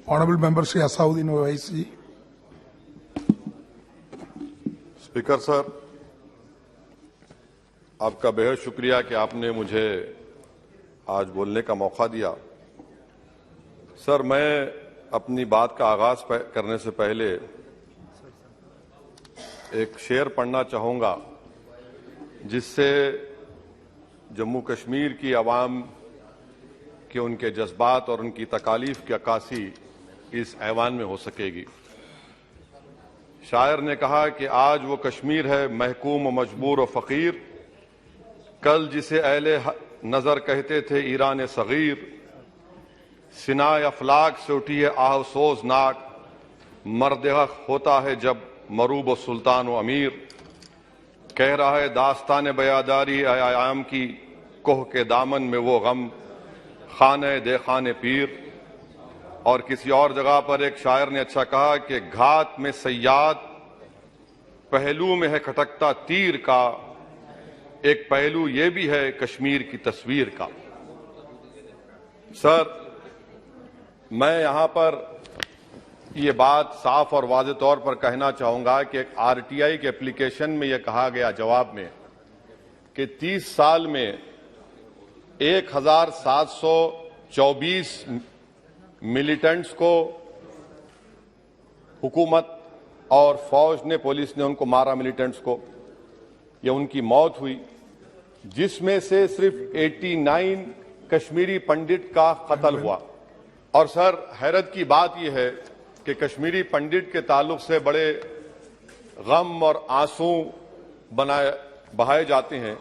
Honourable Member Shri Asauddin Owaisi. Speaker sir, आपका बेहद शुक्रिया कि आपने मुझे आज बोलने का मौका दिया। सर, मैं अपनी बात का आगाज करने से पहले एक शेर पढ़ना चाहूंगा जिससे जम्मू कश्मीर की आवाम के उनके जज्बात और उनकी तकालीफ की अक्कासी इस ऐवान में हो सकेगी। शायर ने कहा कि आज वो कश्मीर है महकूम और मजबूर और फकीर, कल जिसे अहले नजर कहते थे ईरान सगीर, सिनाए अफलाक से उठी है आहसोजनाक, मर्द हक होता है जब मरूब व सुल्तान व अमीर, कह रहा है दास्तान बयादारी आयाम की कोह के दामन में वो गम, खाने दे खाने पीर। और किसी और जगह पर एक शायर ने अच्छा कहा कि घात में सयाद पहलू में है खटकता तीर का, एक पहलू ये भी है कश्मीर की तस्वीर का। सर, मैं यहां पर ये बात साफ और वाज़ेह तौर पर कहना चाहूंगा कि एक आरटीआई के एप्लीकेशन में यह कहा गया जवाब में कि 30 साल में 1724 मिलिटेंट्स को हुकूमत और फौज ने, पुलिस ने उनको मारा, मिलिटेंट्स को, ये उनकी मौत हुई, जिसमें से सिर्फ 89 कश्मीरी पंडित का कत्ल हुआ। और सर, हैरत की बात यह है कि कश्मीरी पंडित के ताल्लुक से बड़े गम और आंसू बहाए जाते हैं,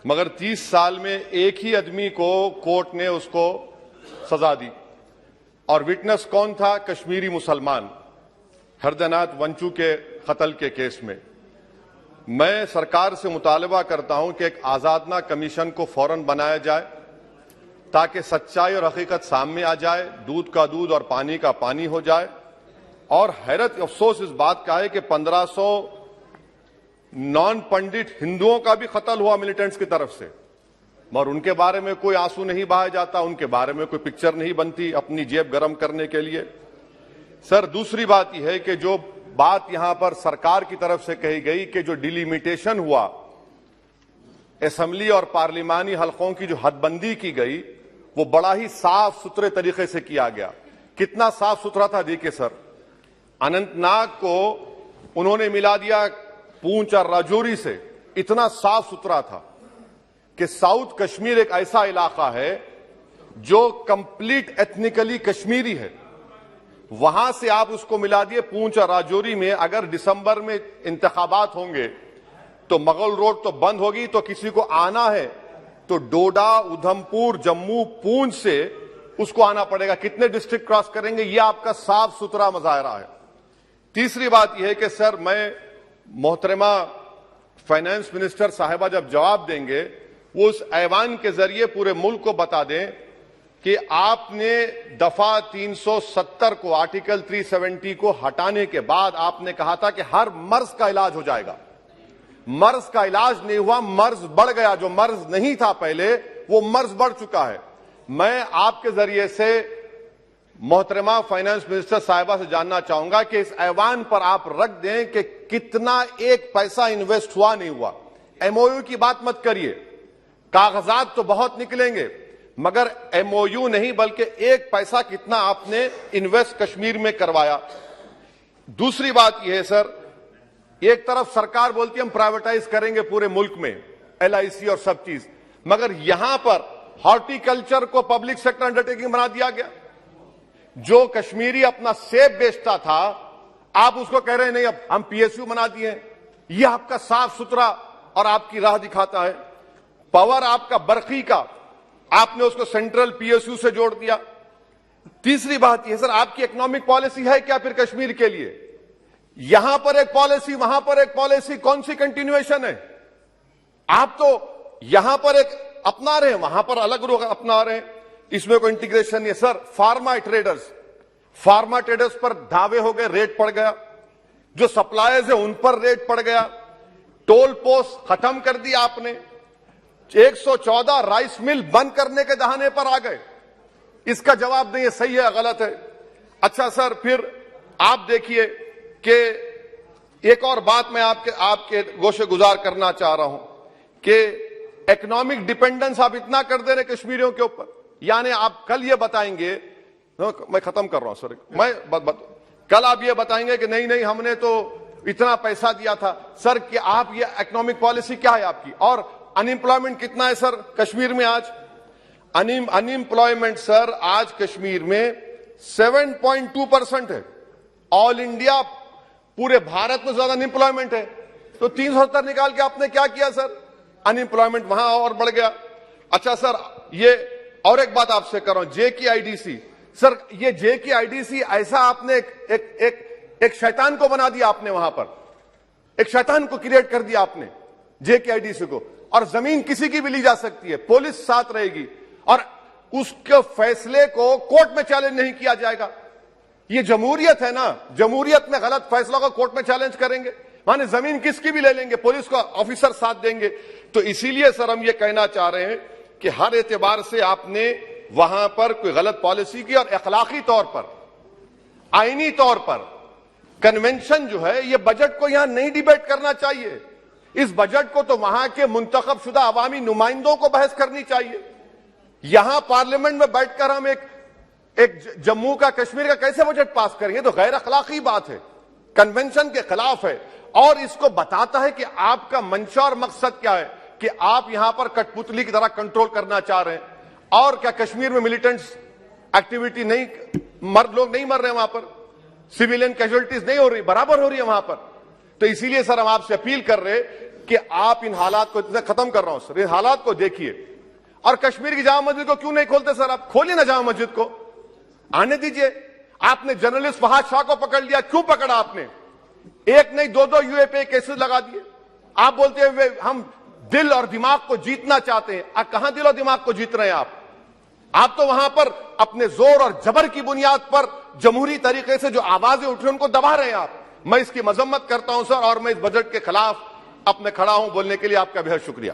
मगर 30 साल में एक ही आदमी को कोर्ट ने उसको सजा दी, और विटनेस कौन था? कश्मीरी मुसलमान हरदनाथ वंचू के कत्ल के केस में। मैं सरकार से मुतालबा करता हूं कि एक आजादना कमीशन को फौरन बनाया जाए ताकि सच्चाई और हकीकत सामने आ जाए, दूध का दूध और पानी का पानी हो जाए। और हैरत अफसोस इस बात का है कि 1500 नॉन पंडित हिंदुओं का भी कत्ल हुआ मिलिटेंट्स की तरफ से, मगर उनके बारे में कोई आंसू नहीं बहाया जाता, उनके बारे में कोई पिक्चर नहीं बनती अपनी जेब गर्म करने के लिए। सर, दूसरी बात यह है कि जो बात यहां पर सरकार की तरफ से कही गई कि जो डिलिमिटेशन हुआ, असेंबली और पार्लिमानी हलकों की जो हदबंदी की गई, वो बड़ा ही साफ सुथरे तरीके से किया गया। कितना साफ सुथरा था देखिए सर, अनंतनाग को उन्होंने मिला दिया पूंछ और राजौरी से, इतना साफ सुथरा था कि साउथ कश्मीर एक ऐसा इलाका है जो कंप्लीट एथनिकली कश्मीरी है, वहां से आप उसको मिला दिए पूंछ और राजौरी में। अगर दिसंबर में इंतखाबात होंगे तो मुगल रोड तो बंद होगी, तो किसी को आना है तो डोडा, उधमपुर, जम्मू, पूंछ से उसको आना पड़ेगा। कितने डिस्ट्रिक्ट क्रॉस करेंगे? यह आपका साफ सुथरा मुजाहरा है। तीसरी बात यह है कि सर, मैं मोहतरमा फाइनेंस मिनिस्टर साहिबा जब जवाब देंगे, वो उस ऐवान के जरिए पूरे मुल्क को बता दें कि आपने दफा 370 को, आर्टिकल 370 को हटाने के बाद आपने कहा था कि हर मर्ज का इलाज हो जाएगा। मर्ज का इलाज नहीं हुआ, मर्ज बढ़ गया। जो मर्ज नहीं था पहले, वो मर्ज बढ़ चुका है। मैं आपके जरिए से मोहतरमा फाइनेंस मिनिस्टर साहिबा से जानना चाहूंगा कि इस ऐवान पर आप रख दें कि कितना एक पैसा इन्वेस्ट हुआ नहीं हुआ। एमओयू की बात मत करिए, कागजात तो बहुत निकलेंगे, मगर एमओयू नहीं बल्कि एक पैसा कितना आपने इन्वेस्ट कश्मीर में करवाया। दूसरी बात यह है सर, एक तरफ सरकार बोलती है हम प्राइवेटाइज करेंगे पूरे मुल्क में, एलआईसी और सब चीज, मगर यहां पर हॉर्टिकल्चर को पब्लिक सेक्टर अंडरटेकिंग बना दिया गया। जो कश्मीरी अपना सेब बेचता था, आप उसको कह रहे हैं नहीं अब हम पीएसयू बना दिए। यह आपका साफ सुथरा और आपकी राह दिखाता है। पावर आपका बरखी का, आपने उसको सेंट्रल पीएसयू से जोड़ दिया। तीसरी बात यह सर, आपकी इकोनॉमिक पॉलिसी है क्या फिर कश्मीर के लिए? यहां पर एक पॉलिसी, वहां पर एक पॉलिसी, कौन सी कंटिन्यूएशन है? आप तो यहां पर एक अपना रहे हैं, वहां पर अलग लोग अपना रहे हैं, इसमें कोई इंटीग्रेशन नहीं है। सर, फार्मा ट्रेडर्स पर दावे हो गए, रेट पड़ गया। जो सप्लायर्स है उन पर रेट पड़ गया। टोल पोस्ट खत्म कर दिया आपने। 114 राइस मिल बंद करने के दहाने पर आ गए। इसका जवाब नहीं है सही है गलत है। अच्छा सर, फिर आप देखिए कि एक और बात मैं आपके गोशे गुजार करना चाह रहा हूं कि इकोनॉमिक डिपेंडेंस आप इतना कर दे रहे कश्मीरियों के ऊपर, यानी आप कल ये बताएंगे, मैं खत्म कर रहा हूं सर, कल आप ये बताएंगे कि नहीं नहीं हमने तो इतना पैसा दिया था। सर कि आप ये इकोनॉमिक पॉलिसी क्या है आपकी? और अनएम्प्लॉयमेंट कितना है सर कश्मीर में आज? अनएम्प्लॉयमेंट सर आज कश्मीर में 7.2% है। ऑल इंडिया पूरे भारत में ज्यादा अनएम्प्लॉयमेंट है। तो 370 निकाल के आपने क्या किया सर? अनएम्प्लॉयमेंट वहां और बढ़ गया। अच्छा सर, ये और एक बात आपसे कर रहा हूं, JKIDC सर, ये JKIDC ऐसा आपने एक शैतान को बना दिया आपने, वहां पर एक शैतान को क्रिएट कर दिया आपने JKIDC को। और जमीन किसी की भी ली जा सकती है, पुलिस साथ रहेगी और उसके फैसले को कोर्ट में चैलेंज नहीं किया जाएगा। ये जमहूरियत है ना, जमहूरियत में गलत फैसलों को कोर्ट में चैलेंज करेंगे, माने जमीन किसकी भी ले लेंगे, पुलिस का ऑफिसर साथ देंगे। तो इसीलिए सर हम ये कहना चाह रहे हैं कि हर एतबार से आपने वहां पर कोई गलत पॉलिसी की और अखलाकी तौर पर, आईनी तौर पर कन्वेंशन जो है, ये बजट को यहां नहीं डिबेट करना चाहिए। इस बजट को तो वहां के मुंतखब शुदा अवामी नुमाइंदों को बहस करनी चाहिए। यहां पार्लियामेंट में बैठकर हम एक जम्मू का, कश्मीर का कैसे बजट पास करेंगे? तो गैर अखलाकी बात है, कन्वेंशन के खिलाफ है और इसको बताता है कि आपका मंशा और मकसद क्या है, कि आप यहां पर कठपुतली की तरह कंट्रोल करना चाह रहे हैं। और क्या कश्मीर में मिलिटेंट्स एक्टिविटी नहीं, लोग नहीं मर रहे वहां पर, सिविलियन कैजुअलिटीज नहीं हो रही, बराबर हो रही है वहां पर। तो इसीलिए सर हम आपसे अपील कर रहे कि आप इन हालात को, खत्म कर रहा हूं सर, इन हालात को देखिए। और कश्मीर की जामा मस्जिद को क्यों नहीं खोलते सर? आप खोलिए ना जामा मस्जिद को, आने दीजिए। आपने जर्नलिस्ट फहाद शाह को पकड़ लिया, क्यों पकड़ा आपने? एक नहीं दो यूएपीए केसेस लगा दिए। आप बोलते हैं हम दिल और दिमाग को जीतना चाहते हैं। कहां दिल और दिमाग को जीत रहे हैं आप तो वहां पर अपने जोर और जबर की बुनियाद पर जमहूरी तरीके से जो आवाजें उठ रही उनको दबा रहे हैं आप। मैं इसकी मजम्मत करता हूं सर, और मैं इस बजट के खिलाफ अपने खड़ा हूं बोलने के लिए। आपका बेहद शुक्रिया।